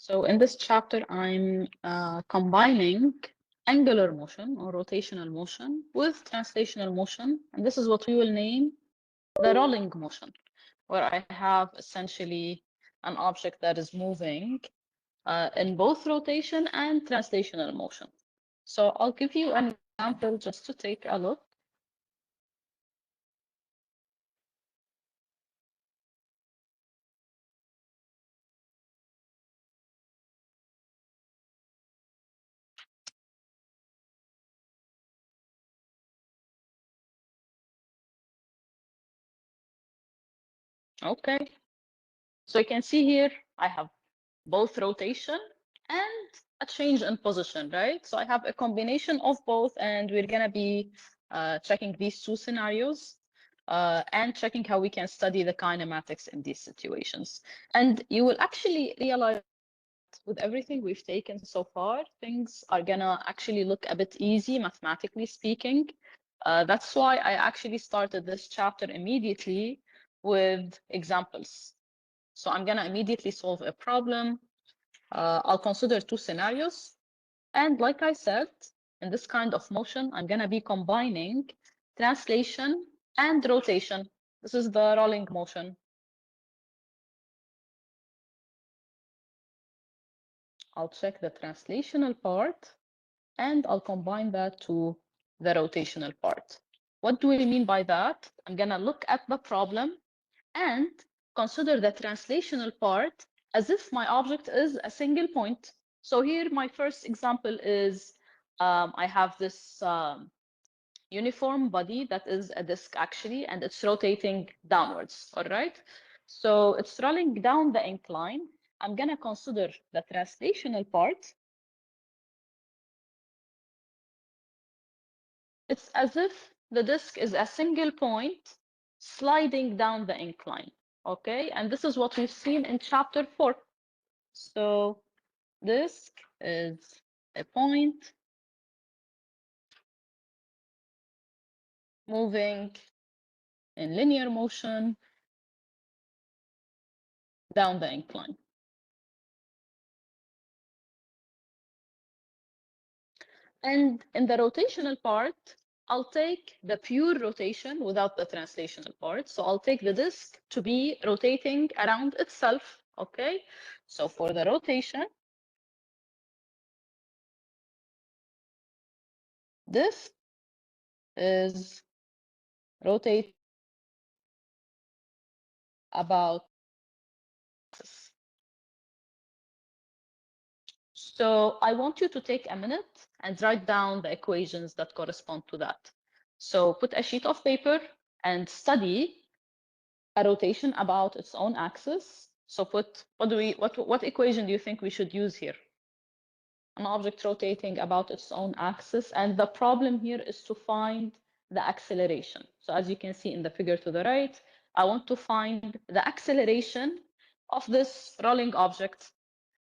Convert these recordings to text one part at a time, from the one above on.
So in this chapter, I'm combining angular motion or rotational motion with translational motion. And this is what we will name the rolling motion, where I have essentially an object that is moving in both rotation and translational motion. So I'll give you an example just to take a look. Okay, so you can see here, I have both rotation and a change in position, right? So I have a combination of both, and we're gonna be checking these two scenarios and checking how we can study the kinematics in these situations. And you will actually realize with everything we've taken so far, things are gonna actually look a bit easy, mathematically speaking. That's why I actually started this chapter immediately with examples. So I'm gonna immediately solve a problem. I'll consider two scenarios. And like I said, in this kind of motion, I'm gonna be combining translation and rotation. This is the rolling motion. I'll check the translational part and I'll combine that to the rotational part. What do we mean by that? I'm gonna look at the problem and consider the translational part as if my object is a single point. So here, my first example is I have this uniform body that is a disk actually, and it's rotating downwards, all right? So it's rolling down the incline. I'm gonna consider the translational part. It's as if the disk is a single point sliding down the incline, okay? And this is what we've seen in chapter 4. So disk is a point moving in linear motion down the incline. And in the rotational part, I'll take the pure rotation without the translational part. So I'll take the disk to be rotating around itself, okay? So for the rotation, this is rotate about this. So I want you to take a minute and write down the equations that correspond to that. So put a sheet of paper and study a rotation about its own axis. So put what equation do you think we should use here? An object rotating about its own axis, and the problem here is to find the acceleration. So as you can see in the figure to the right, I want to find the acceleration of this rolling object.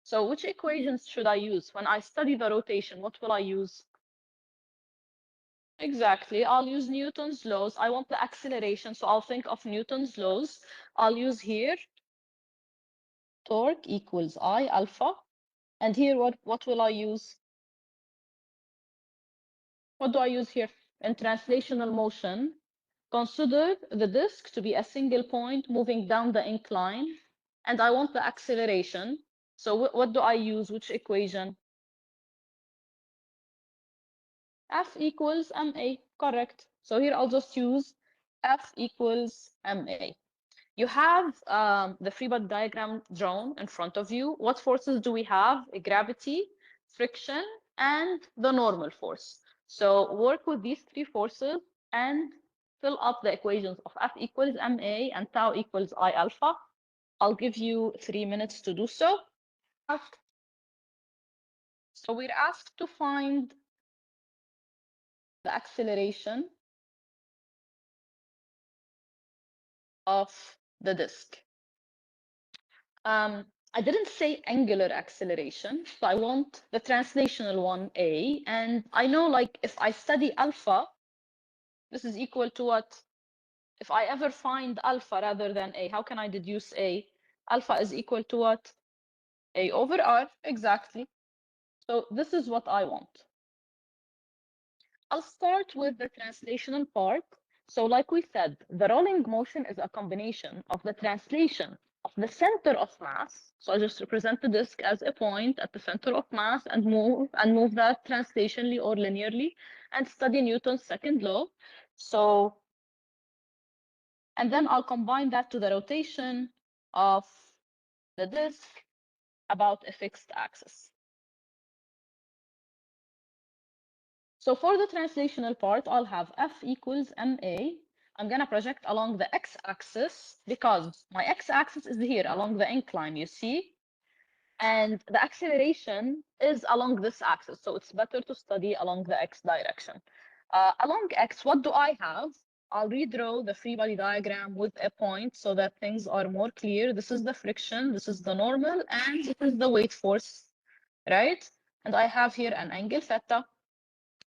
So which equations should I use? When I study the rotation, what will I use? Exactly, I'll use Newton's laws. I want the acceleration, so I'll think of Newton's laws. I'll use here torque equals I alpha. And here, what will I use? What do I use here? In translational motion, consider the disk to be a single point moving down the incline, and I want the acceleration. So what do I use? Which equation? F equals ma, correct. So here I'll just use F equals ma. You have the free body diagram drawn in front of you. What forces do we have? Gravity, friction, and the normal force. So work with these three forces and fill up the equations of F equals ma and tau equals I alpha. I'll give you 3 minutes to do so. So we're asked to find the acceleration of the disk. I didn't say angular acceleration, so I want the translational one, A. And I know, like, if I study alpha, this is equal to what? If I ever find alpha rather than A, how can I deduce A? Alpha is equal to what? A over R, exactly. So this is what I want. I'll start with the translational part. So like we said, the rolling motion is a combination of the translation of the center of mass. So I just represent the disk as a point at the center of mass and move that translationally or linearly and study Newton's second law. So, and then I'll combine that to the rotation of the disk about a fixed axis. So for the translational part, I'll have F equals ma. I'm going to project along the x-axis because my x-axis is here along the incline, you see? And the acceleration is along this axis. So it's better to study along the x direction. Along x, what do I have? I'll redraw the free body diagram with a point so that things are more clear. This is the friction, this is the normal, and this is the weight force, right? And I have here an angle theta.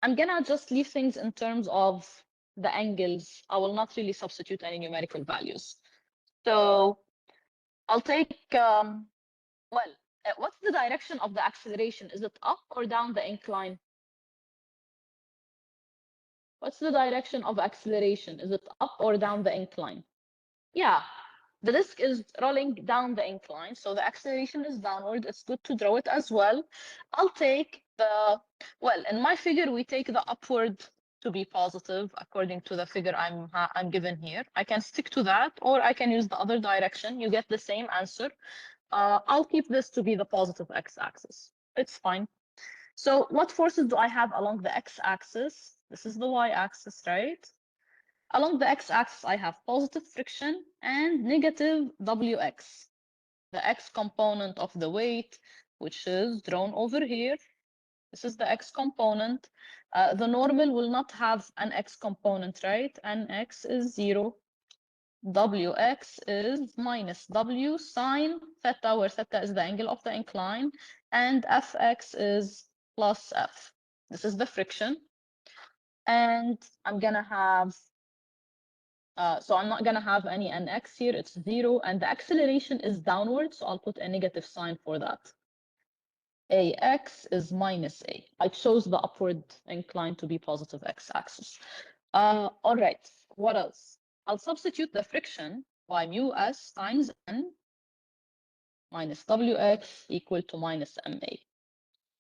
I'm gonna just leave things in terms of the angles. I will not really substitute any numerical values. So I'll take, what's the direction of the acceleration? Is it up or down the incline? What's the direction of acceleration? Is it up or down the incline? Yeah, the disk is rolling down the incline, so the acceleration is downward. It's good to draw it as well. I'll take the, well, in my figure, we take the upward to be positive according to the figure I'm given here. I can stick to that, or I can use the other direction. You get the same answer. I'll keep this to be the positive x-axis. It's fine. So what forces do I have along the x-axis? This is the y-axis, right? Along the x-axis, I have positive friction and negative Wx, the x component of the weight, which is drawn over here. This is the x component. The normal will not have an x component, right? And x is 0. Wx is minus W sine theta, where theta is the angle of the incline, and Fx is plus F. This is the friction. And I'm going to have so I'm not going to have any nx here, it's 0, and the acceleration is downward, so I'll put a negative sign for that. Ax is minus a. I chose the upward incline to be positive x-axis. All right, what else? I'll substitute the friction by mu s times n minus wx equal to minus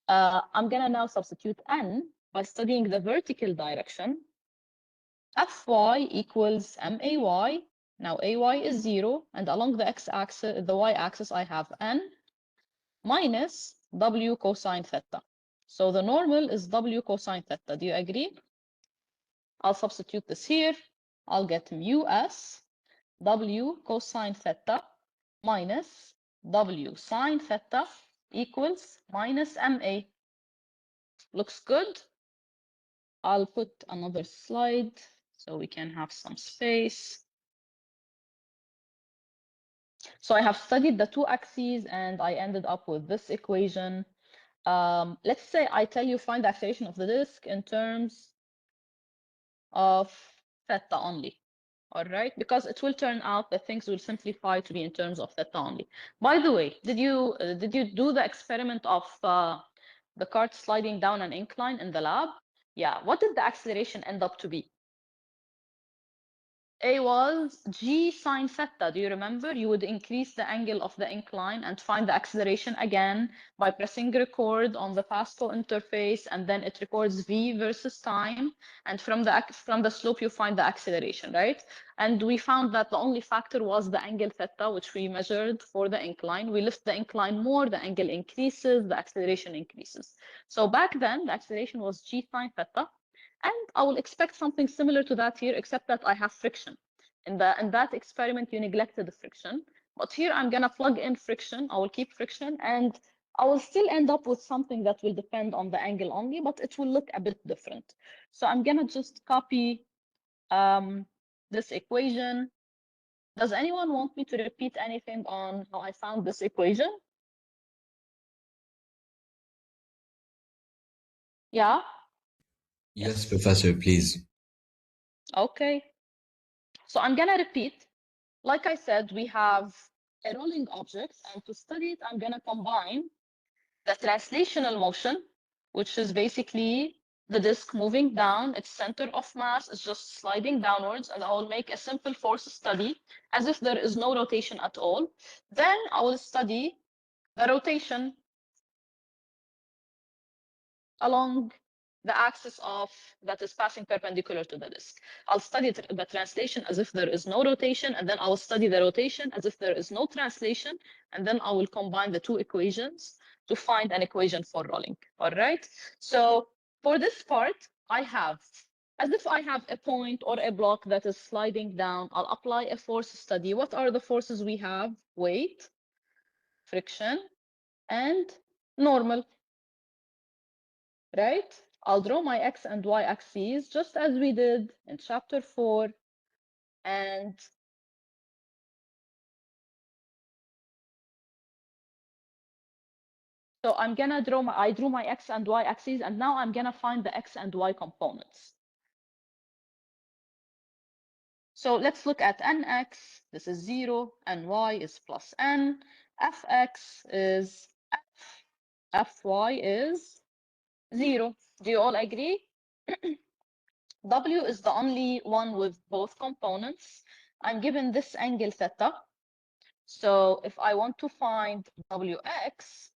ma. I'm going to now substitute n by studying the vertical direction. Fy equals may. Now ay is 0, and along the x-axis, the y-axis, I have n minus w cosine theta. So the normal is w cosine theta. Do you agree? I'll substitute this here. I'll get mu s w cosine theta minus w sine theta equals minus ma. Looks good? I'll put another slide so we can have some space. So I have studied the two axes and I ended up with this equation. Let's say I tell you find the acceleration of the disk in terms of theta only. All right, because it will turn out that things will simplify to be in terms of theta only. By the way, did you do the experiment of the cart sliding down an incline in the lab? Yeah, what did the acceleration end up to be? A was g sine theta. Do you remember? You would increase the angle of the incline and find the acceleration again by pressing record on the Pascal interface, and then it records v versus time. And from the slope, you find the acceleration, right? And we found that the only factor was the angle theta, which we measured for the incline. We lift the incline more, the angle increases, the acceleration increases. So back then, the acceleration was g sine theta. And I will expect something similar to that here, except that I have friction. In that experiment, you neglected the friction. But here I'm going to plug in friction. I will keep friction, and I will still end up with something that will depend on the angle only, but it will look a bit different. So I'm going to just copy this equation. Does anyone want me to repeat anything on how I found this equation? Yeah? Yes, Professor, please. Okay. So I'm going to repeat. Like I said, we have a rolling object, and to study it, I'm going to combine the translational motion, which is basically the disk moving down, its center of mass is just sliding downwards, and I will make a simple force study as if there is no rotation at all. Then I will study the rotation along the axis of that is passing perpendicular to the disk. I'll study the translation as if there is no rotation, and then I will study the rotation as if there is no translation, and then I will combine the two equations to find an equation for rolling. All right. So for this part, I have, as if I have a point or a block that is sliding down, I'll apply a force study. What are the forces we have? Weight, friction, and normal. Right? I'll draw my x and y axes just as we did in chapter 4. And so I drew my x and y axes, and now I'm gonna find the x and y components. So let's look at nx, this is 0, ny is plus n, fx is f, fy is 0. Do you all agree? W is the only one with both components. I'm given this angle theta. So if I want to find Wx,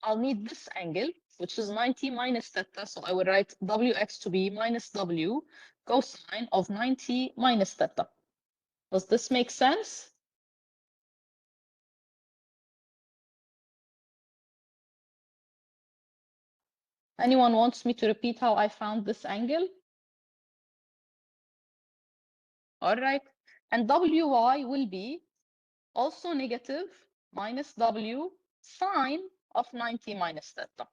I'll need this angle, which is 90 minus theta. So I will write Wx to be minus W cosine of 90 minus theta. Does this make sense? Anyone wants me to repeat how I found this angle? All right. And Wy will be also negative minus W sine of 90 minus theta.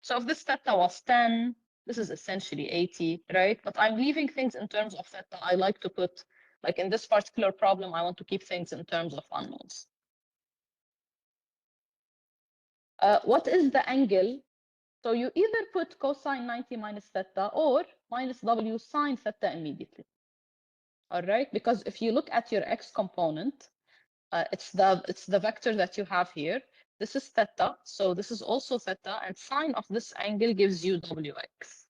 So if this theta was 10, this is essentially 80, right? But I'm leaving things in terms of theta. I like to put, like in this particular problem, I want to keep things in terms of unknowns. What is the angle? So you either put cosine 90 minus theta or minus W sine theta immediately. All right, because if you look at your x component, it's the vector that you have here. This is theta, so this is also theta, and sine of this angle gives you Wx.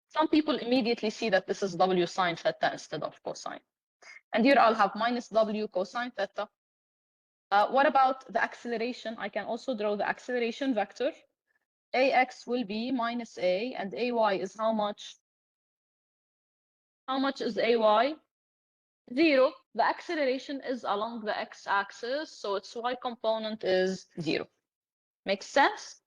Some people immediately see that this is W sine theta instead of cosine. And here I'll have minus W cosine theta. What about the acceleration? I can also draw the acceleration vector. Ax will be minus A, and Ay is how much? How much is Ay? 0. The acceleration is along the x-axis, so its y component is 0. Makes sense?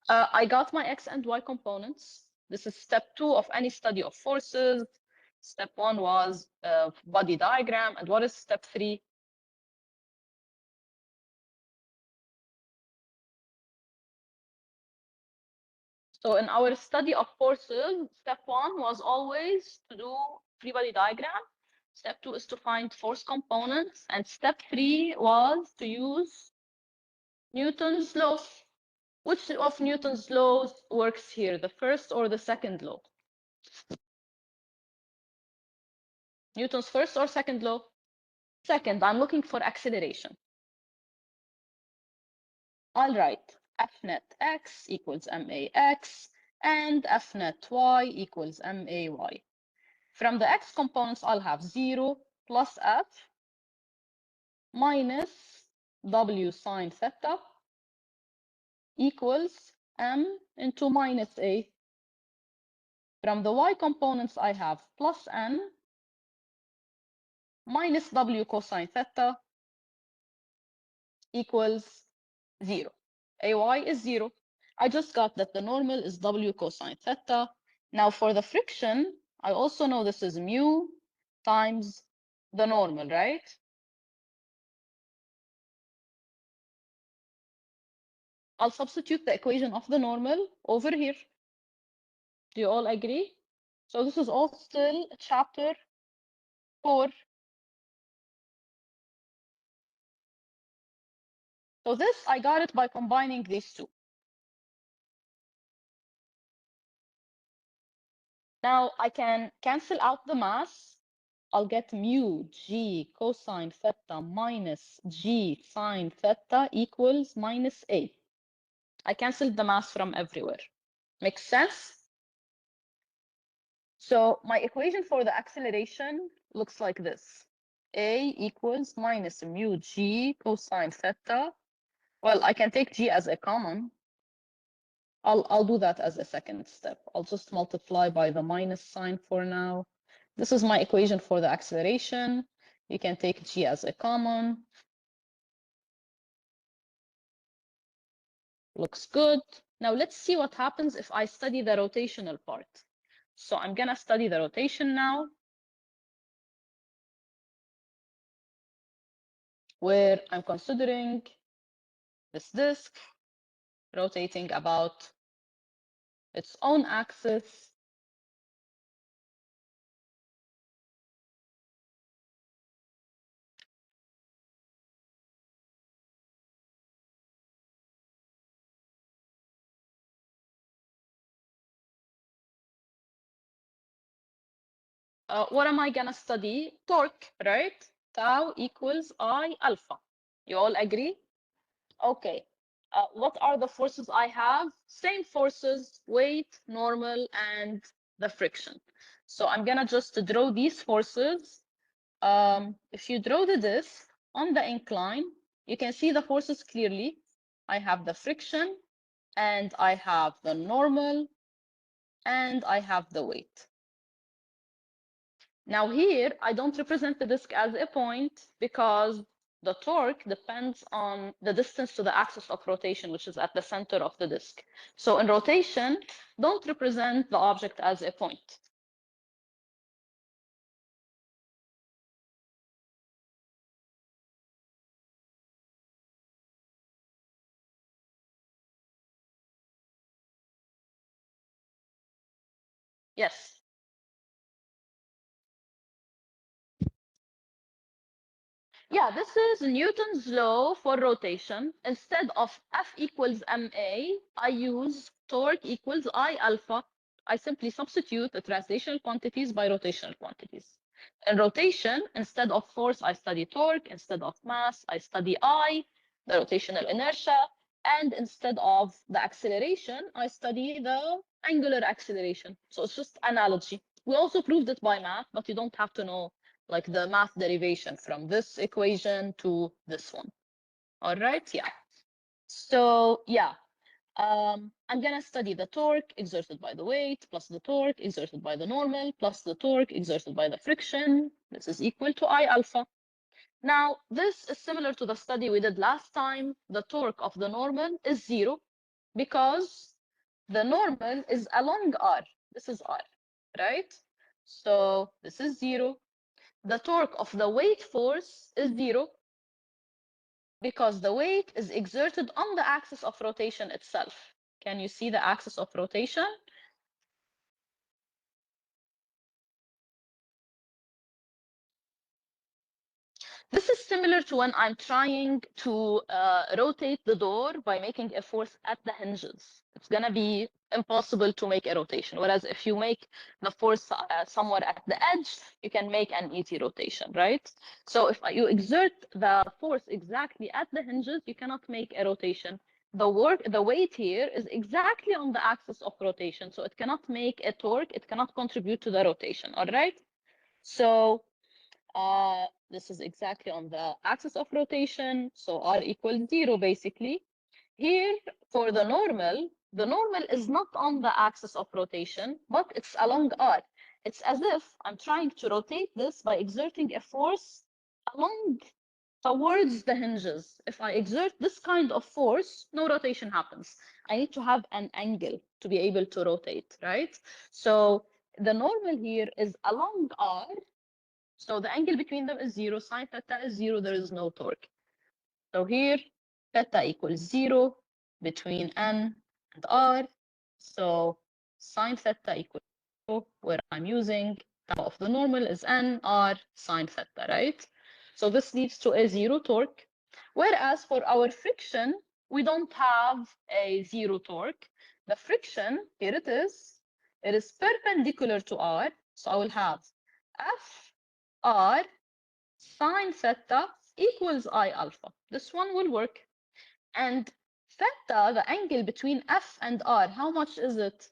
I got my x and y components. This is step 2 of any study of forces. Step 1 was body diagram. And what is step 3? So in our study of forces, step 1 was always to do free body diagram. Step 2 is to find force components. And step 3 was to use Newton's law. Which of Newton's laws works here, the first or the second law? Newton's first or second law? Second, I'm looking for acceleration. I'll write F net x equals max and F net y equals may. From the x components, I'll have 0 plus f minus w sine theta equals m into minus a. From the y components, I have plus n minus w cosine theta equals 0. Ay is 0. I just got that the normal is w cosine theta. Now for the friction, I also know this is mu times the normal, right? I'll substitute the equation of the normal over here. Do you all agree? So this is all still chapter 4. So this, I got it by combining these two. Now I can cancel out the mass. I'll get mu g cosine theta minus g sine theta equals minus a. I canceled the mass from everywhere. Makes sense? So my equation for the acceleration looks like this. A equals minus mu g cosine theta. Well, I can take g as a common. I'll do that as a second step. I'll just multiply by the minus sign for now. This is my equation for the acceleration. You can take g as a common. Looks good. Now let's see what happens if I study the rotational part. So I'm gonna study the rotation now, where I'm considering this disk rotating about its own axis. What am I gonna study? Torque, right? Tau equals I alpha. You all agree? Okay. What are the forces I have? Same forces, weight, normal, and the friction. So I'm gonna just draw these forces. If you draw the disk on the incline, you can see the forces clearly. I have the friction, and I have the normal, and I have the weight. Now here, I don't represent the disk as a point because the torque depends on the distance to the axis of rotation, which is at the center of the disk. So in rotation, don't represent the object as a point. Yes. Yeah, this is Newton's law for rotation. Instead of F equals ma, I use torque equals I alpha. I simply substitute the translational quantities by rotational quantities. In rotation, instead of force, I study torque. Instead of mass, I study I, the rotational inertia. And instead of the acceleration, I study the angular acceleration. So it's just analogy. We also proved it by math, but you don't have to know like the math derivation from this equation to this one. All right, yeah. So yeah, I'm gonna study the torque exerted by the weight plus the torque exerted by the normal plus the torque exerted by the friction. This is equal to I alpha. Now, this is similar to the study we did last time. The torque of the normal is 0 because the normal is along R. This is R, right? So this is 0. The torque of the weight force is 0 because the weight is exerted on the axis of rotation itself. Can you see the axis of rotation? This is similar to when I'm trying to rotate the door by making a force at the hinges. It's gonna be impossible to make a rotation. Whereas if you make the force somewhere at the edge, you can make an easy rotation, right? So if you exert the force exactly at the hinges, you cannot make a rotation. The weight here is exactly on the axis of rotation, so it cannot make a torque, it cannot contribute to the rotation, all right? So this is exactly on the axis of rotation, so R equals 0 basically. Here, for the normal is not on the axis of rotation, but it's along R. It's as if I'm trying to rotate this by exerting a force along towards the hinges. If I exert this kind of force, no rotation happens. I need to have an angle to be able to rotate, right? So the normal here is along R, so the angle between them is 0, sine theta is 0, there is no torque. So here, theta equals 0 between n and r. So sine theta equals 0, where I'm using tau of the normal is n, r, sine theta, right? So this leads to a 0 torque. Whereas for our friction, we don't have a 0 torque. The friction, here it is perpendicular to r. So I will have F r sine theta equals I alpha. This one will work. And theta, the angle between F and R, how much is it?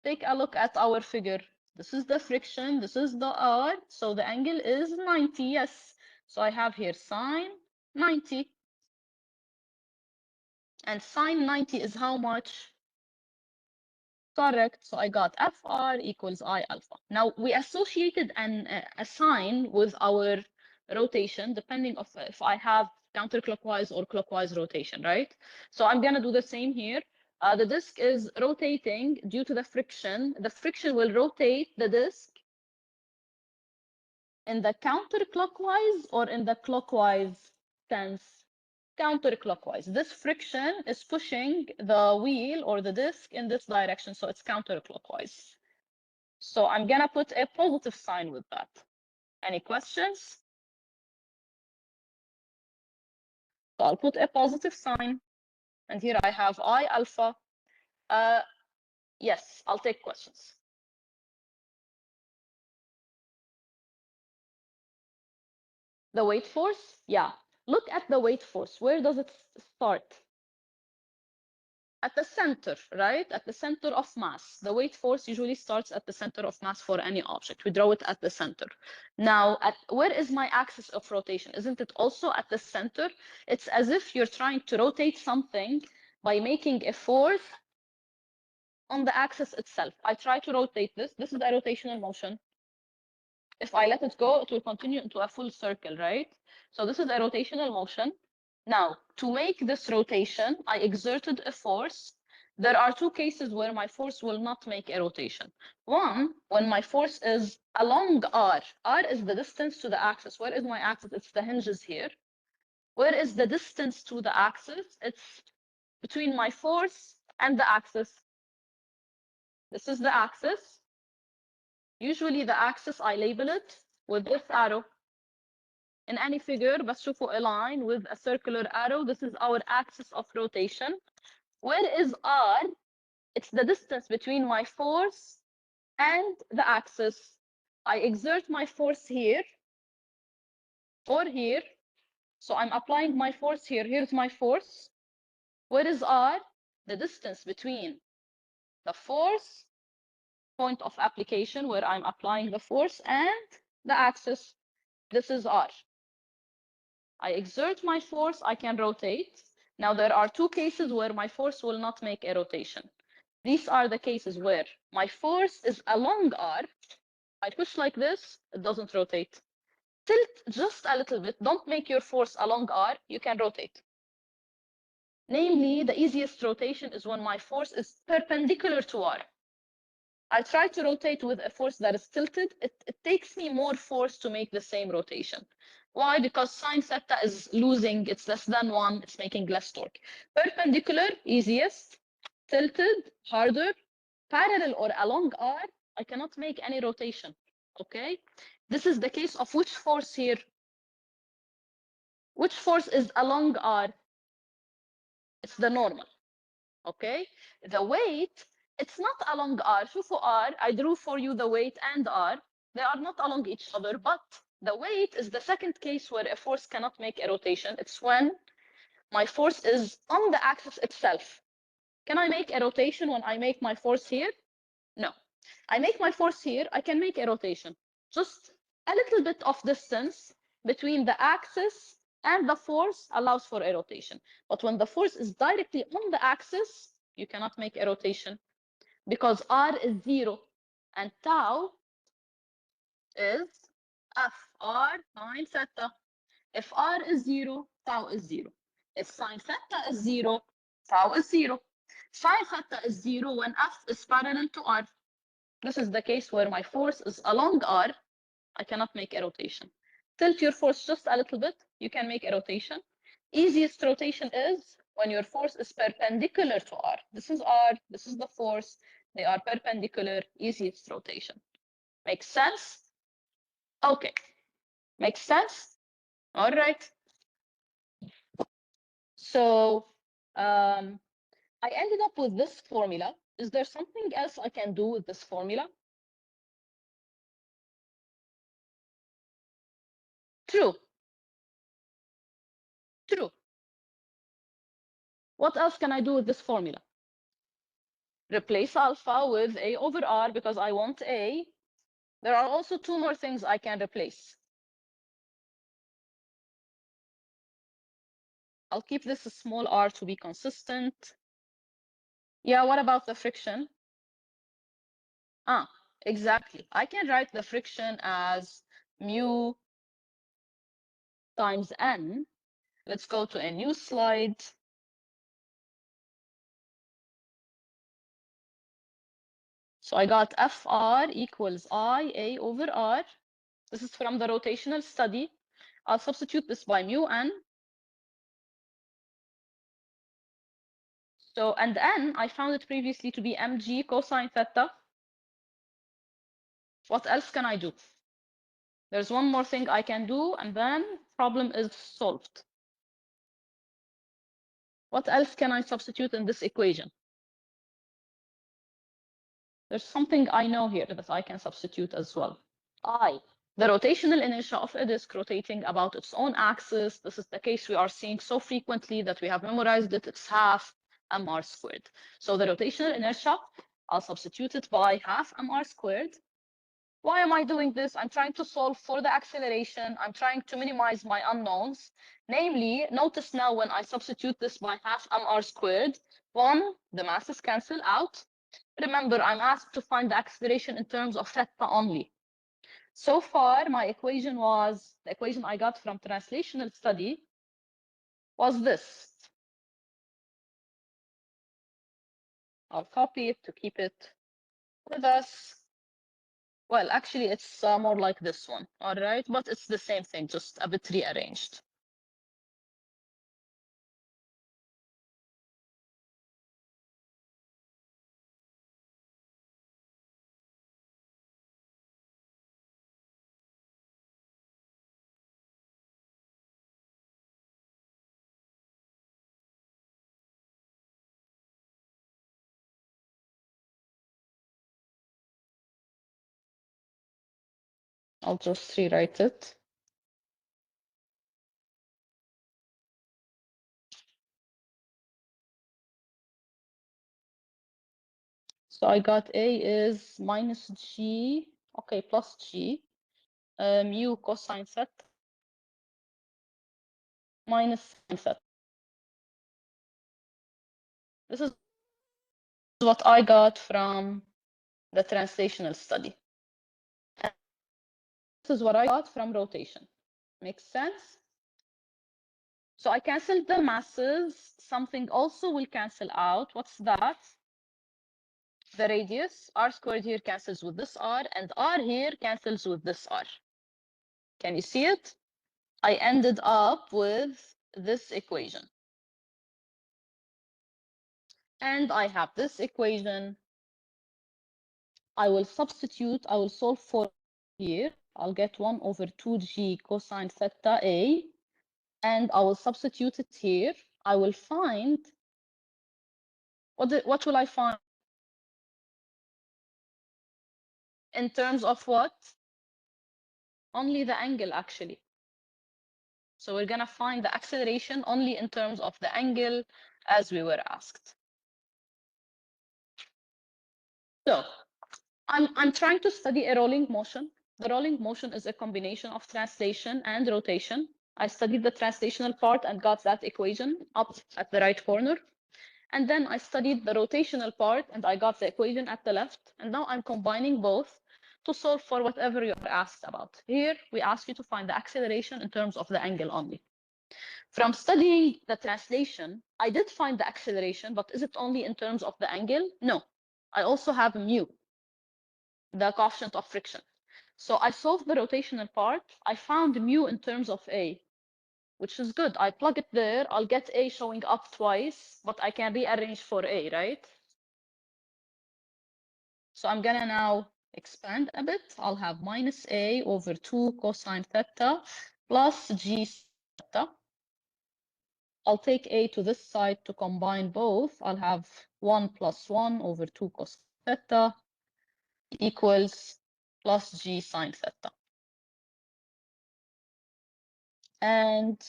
Take a look at our figure. This is the friction, this is the R, so the angle is 90, yes. So I have here sine 90. And sine 90 is how much? Correct, so I got FR equals I alpha. Now we associated a sign with our rotation, depending of if I have counterclockwise or clockwise rotation, right? So I'm gonna do the same here. The disk is rotating due to the friction. The friction will rotate the disk in the counterclockwise or in the clockwise sense. Counterclockwise. This friction is pushing the wheel or the disk in this direction, so it's counterclockwise. So I'm gonna put a positive sign with that. Any questions? So I'll put a positive sign. And here I have I alpha. Yes, I'll take questions. The weight force? Yeah. Look at the weight force. Where does it start? At the center, right? At the center of mass. The weight force usually starts at the center of mass for any object. We draw it at the center. Now, where is my axis of rotation? Isn't it also at the center? It's as if you're trying to rotate something by making a force on the axis itself. I try to rotate this. This is a rotational motion. If I let it go, it will continue into a full circle, right? So this is a rotational motion. Now, to make this rotation, I exerted a force. There are two cases where my force will not make a rotation. One, when my force is along R. R is the distance to the axis. Where is my axis? It's the hinges here. Where is the distance to the axis? It's between my force and the axis. This is the axis. Usually the axis, I label it with this arrow. In any figure, بس شوفوا a line with a circular arrow. This is our axis of rotation. Where is R? It's the distance between my force and the axis. I exert my force here or here. So I'm applying my force here. Here's my force. Where is R? The distance between the force, point of application where I'm applying the force, and the axis. This is R. I exert my force, I can rotate. Now there are two cases where my force will not make a rotation. These are the cases where my force is along R. I push like this, it doesn't rotate. Tilt just a little bit, don't make your force along R, you can rotate. Namely, the easiest rotation is when my force is perpendicular to R. I try to rotate with a force that is tilted. It takes me more force to make the same rotation. Why? Because sine theta is losing, it's less than 1, it's making less torque. Perpendicular, easiest. Tilted, harder. Parallel or along R, I cannot make any rotation. Okay? This is the case of which force here? Which force is along R? It's the normal. Okay? The weight, it's not along R. شوفوا R, I drew for you the weight and R. They are not along each other, but the weight is the second case where a force cannot make a rotation. It's when my force is on the axis itself. Can I make a rotation when I make my force here? No. I make my force here, I can make a rotation. Just a little bit of distance between the axis and the force allows for a rotation. But when the force is directly on the axis, you cannot make a rotation because R is 0 and tau is Fr sine theta. If R is 0, tau is 0. If sine theta is 0, tau is 0. Sine theta is 0 when F is parallel to R. This is the case where my force is along R. I cannot make a rotation. Tilt your force just a little bit, you can make a rotation. Easiest rotation is when your force is perpendicular to R. This is R, this is the force. They are perpendicular, easiest rotation. Makes sense? Okay. Makes sense? All right. So I ended up with this formula. Is there something else I can do with this formula? True. True. What else can I do with this formula? Replace alpha with A over R because I want A. There are also two more things I can replace. I'll keep this a small r to be consistent. Yeah, what about the friction? Exactly. I can write the friction as mu times n. Let's go to a new slide. So I got Fr equals IA over R. This is from the rotational study. I'll substitute this by mu n. So, and n, I found it previously to be mg cosine theta. What else can I do? There's one more thing I can do, and then problem is solved. What else can I substitute in this equation? There's something I know here that I can substitute as well. The rotational inertia of a disk rotating about its own axis. This is the case we are seeing so frequently that we have memorized it. It's half mr squared. So the rotational inertia, I'll substitute it by half mr squared. Why am I doing this? I'm trying to solve for the acceleration. I'm trying to minimize my unknowns. Namely, notice now when I substitute this by half mr squared, one, the masses cancel out. Remember, I'm asked to find the acceleration in terms of theta only. So far, my equation was, the equation I got from translational study was this. I'll copy it to keep it with us. Well, actually, it's more like this one, all right? But it's the same thing, just a bit rearranged. I'll just rewrite it. So I got A is minus G, okay, plus G, mu cosine theta minus sin theta. This is what I got from the translational study. And this is what I got from rotation. Makes sense? So I canceled the masses. Something also will cancel out. What's that? The radius. R squared here cancels with this R, and R here cancels with this R. Can you see it? I ended up with this equation. And I have this equation. I will substitute, I will solve for here. I'll get 1 over 2g cosine theta A, and I will substitute it here. I will find, what will I find? In terms of what? Only the angle, actually. So we're gonna find the acceleration only in terms of the angle as we were asked. So I'm trying to study a rolling motion. The rolling motion is a combination of translation and rotation. I studied the translational part and got that equation up at the right corner. And then I studied the rotational part and I got the equation at the left. And now I'm combining both to solve for whatever you're asked about. Here, we ask you to find the acceleration in terms of the angle only. From studying the translation, I did find the acceleration, but is it only in terms of the angle? No. I also have mu, the coefficient of friction. So I solved the rotational part. I found mu in terms of A, which is good. I plug it there. I'll get A showing up twice, but I can rearrange for A, right? So I'm gonna now expand a bit. I'll have minus A over 2 cosine theta plus G theta. I'll take A to this side to combine both. I'll have 1 plus 1 over 2 cos theta equals plus G sine theta. And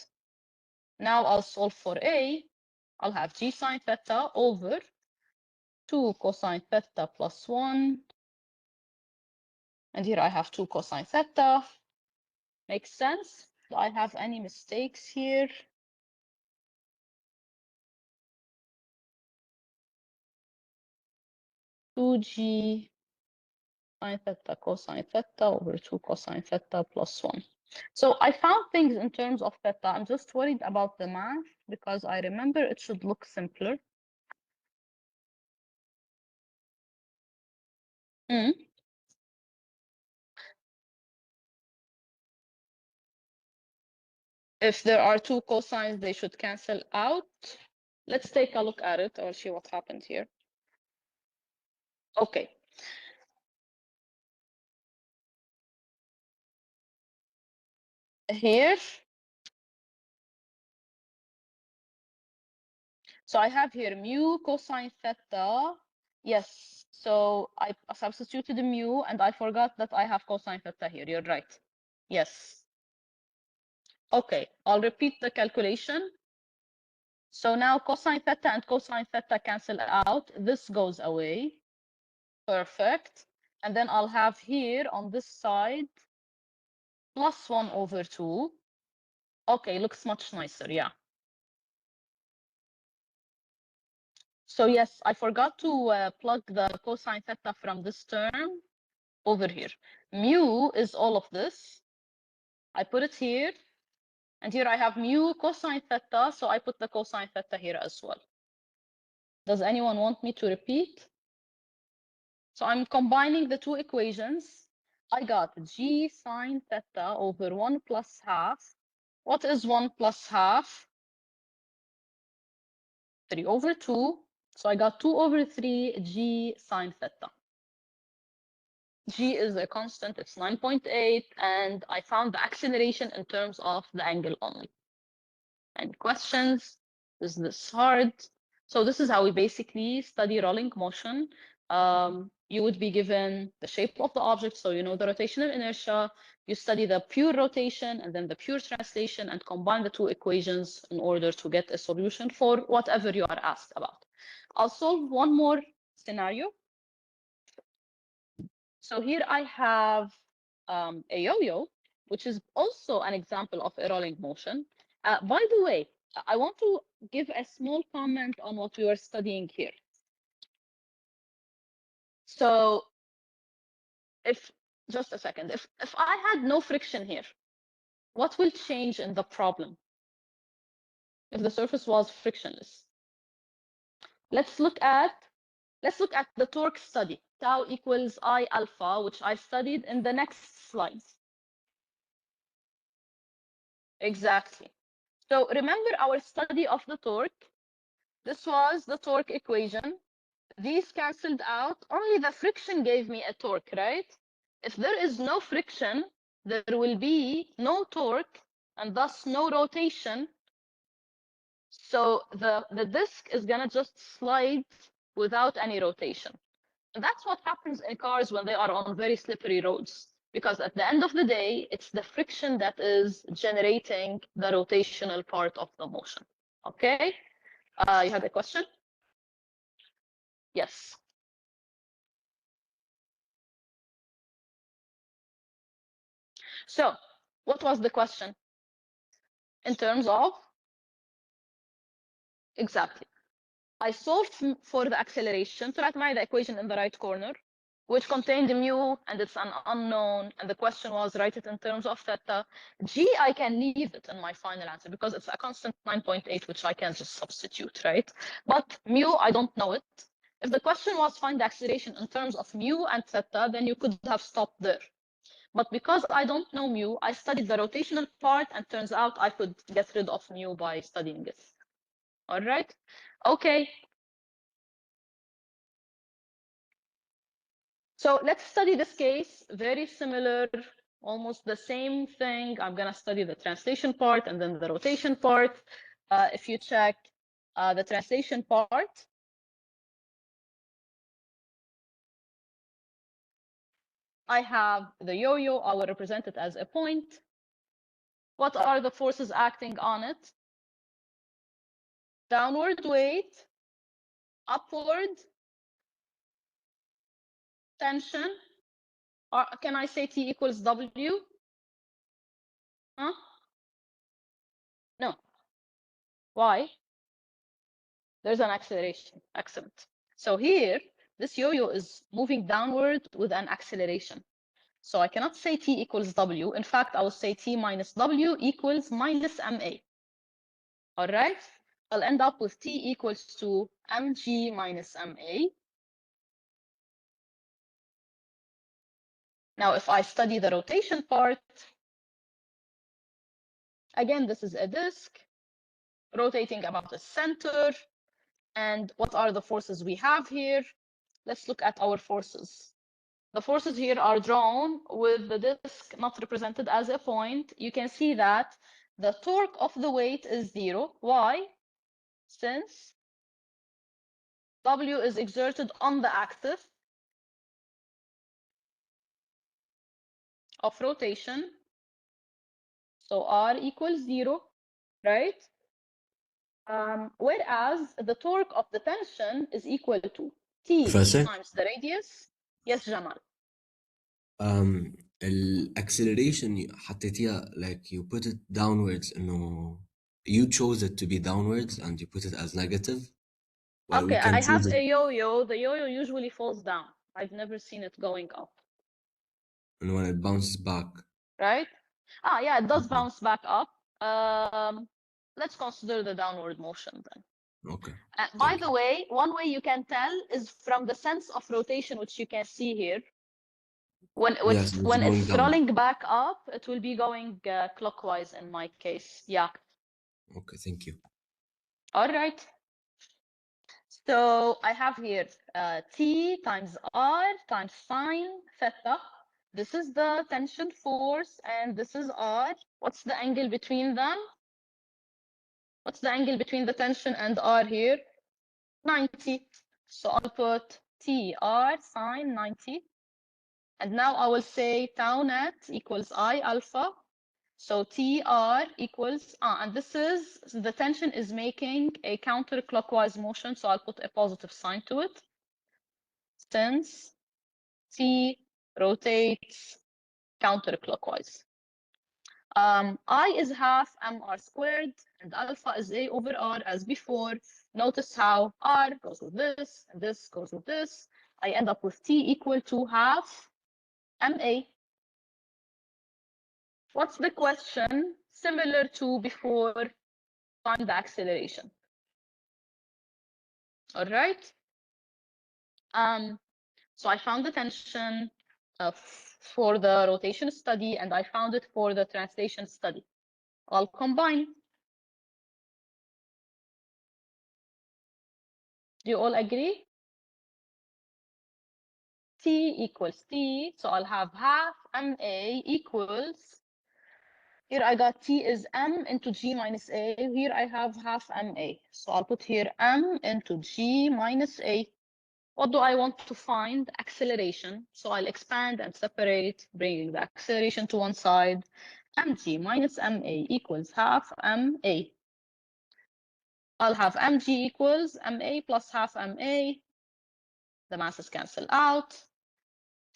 now I'll solve for A. I'll have g sine theta over 2 cosine theta plus 1. And here I have 2 cosine theta. Makes sense? Do I have any mistakes here? Two g sine theta cosine theta over 2 cosine theta plus 1. So I found things in terms of theta. I'm just worried about the math because I remember it should look simpler. If there are two cosines, they should cancel out. Let's take a look at it. I'll see what happened here. Okay. Here. So I have here mu cosine theta. Yes. So I substituted the mu and I forgot that I have cosine theta here. You're right. Yes. Okay. I'll repeat the calculation. So now cosine theta and cosine theta cancel out. This goes away. Perfect. And then I'll have here on this side plus 1 over 2. Okay, looks much nicer, yeah. So yes, I forgot to plug the cosine theta from this term over here. Mu is all of this. I put it here. And here I have mu cosine theta, so I put the cosine theta here as well. Does anyone want me to repeat? So I'm combining the two equations. I got g sine theta over 1 plus half. What is 1 plus half? 3 over 2. So I got 2 over 3 g sine theta. G is a constant, it's 9.8, and I found the acceleration in terms of the angle only. Any questions? Is this hard? So this is how we basically study rolling motion. You would be given the shape of the object, so you know the rotational inertia. You study the pure rotation and then the pure translation and combine the two equations in order to get a solution for whatever you are asked about. I'll solve one more scenario. So here I have a yo-yo, which is also an example of a rolling motion. By the way, I want to give a small comment on what we were studying here. So just a second, if I had no friction here, what will change in the problem if the surface was frictionless? Let's look at the torque study, tau equals I alpha, which I studied in the next slides. Exactly. So remember our study of the torque. This was the torque equation. These canceled out. Only the friction gave me a torque, right? If there is no friction, there will be no torque and thus no rotation. So the disc is gonna just slide without any rotation. And that's what happens in cars when they are on very slippery roads. Because at the end of the day, it's the friction that is generating the rotational part of the motion. Okay? You had a question? Yes. So, what was the question? In terms of? Exactly. I solved for the acceleration. طلعت معي the equation in the right corner, which contained mu, and it's an unknown. And the question was, write it in terms of theta. G, I can leave it in my final answer because it's a constant 9.8, which I can just substitute, right? But mu, I don't know it. If the question was find the acceleration in terms of mu and theta, then you could have stopped there. But because I don't know mu, I studied the rotational part, and turns out I could get rid of mu by studying it. All right. Okay. So let's study this case. Very similar, almost the same thing. I'm going to study the translation part and then the rotation part. If you check the translation part, I have the yo-yo. I will represent it as a point. What are the forces acting on it? Downward weight, upward tension, or can I say T equals W? Huh? No. Why? There's an acceleration. Excellent. So here, this yo-yo is moving downward with an acceleration. So I cannot say T equals W. In fact, I will say T minus W equals minus MA. All right? I'll end up with T equals to mg minus MA. Now, if I study the rotation part, again, this is a disk rotating about the center. And what are the forces we have here? Let's look at our forces. The forces here are drawn with the disk not represented as a point. You can see that the torque of the weight is 0. Why? Since W is exerted on the axis of rotation. So R equals 0, right? Whereas the torque of the tension is equal to T Professor? times the radius. Yes, Jamal. Acceleration حطيتيها like you put it downwards إنه you chose it to be downwards and you put it as negative. Well, we Okay, can I have choose a it yo-yo. The yo-yo usually falls down. I've never seen it going up. and when it bounces back. Right? Ah, yeah, it does Okay. bounce back up. Let's consider the downward motion then. Okay. By Thank the you. way, one way you can tell is from the sense of rotation, which you can see here. When Yes, it's when going it's down. rolling back up, it will be going clockwise in my case. Yeah. Okay, thank you. All right. So I have here T times R times sine theta. This is the tension force, and this is R. What's the angle between them? What's the angle between the tension and R here? 90. So I'll put TR sine 90. And now I will say tau net equals I alpha. So TR equals, and this is, so the tension is making a counterclockwise motion. So I'll put a positive sign to it. Since T rotates counterclockwise. I is half mr squared, and alpha is a over r as before. Notice how r goes with this, and this goes with this. I end up with T equal to half ma. What's the question? Similar to before, find the acceleration. All right. So I found the tension for the rotation study, and I found it for the translation study. I'll combine. Do you all agree? T equals T, so I'll have half MA equals, here I got T is M into G minus A, here I have half MA. So I'll put here M into G minus A. What do I want to find? Acceleration. So I'll expand and separate, bringing the acceleration to one side. mg minus ma equals half ma. I'll have mg equals ma plus half ma. The masses cancel out.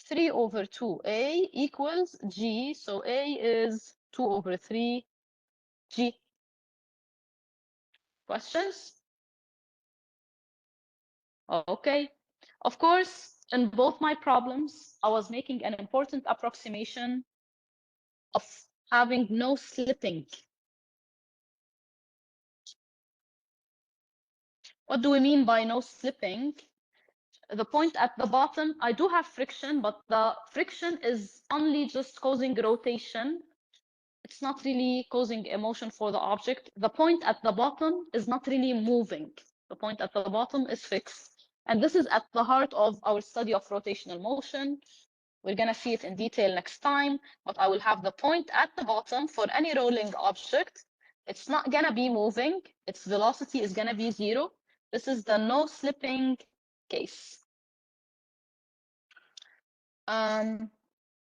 3 over 2a equals g. So a is 2 over 3 g. Questions? Okay. Of course, in both my problems, I was making an important approximation of having no slipping. What do we mean by no slipping? The point at the bottom, I do have friction, but the friction is only just causing rotation. It's not really causing a motion for the object. The point at the bottom is not really moving. The point at the bottom is fixed. And this is at the heart of our study of rotational motion. We're going to see it in detail next time, but I will have the point at the bottom for any rolling object. It's not going to be moving. Its velocity is going to be 0. This is the no slipping case.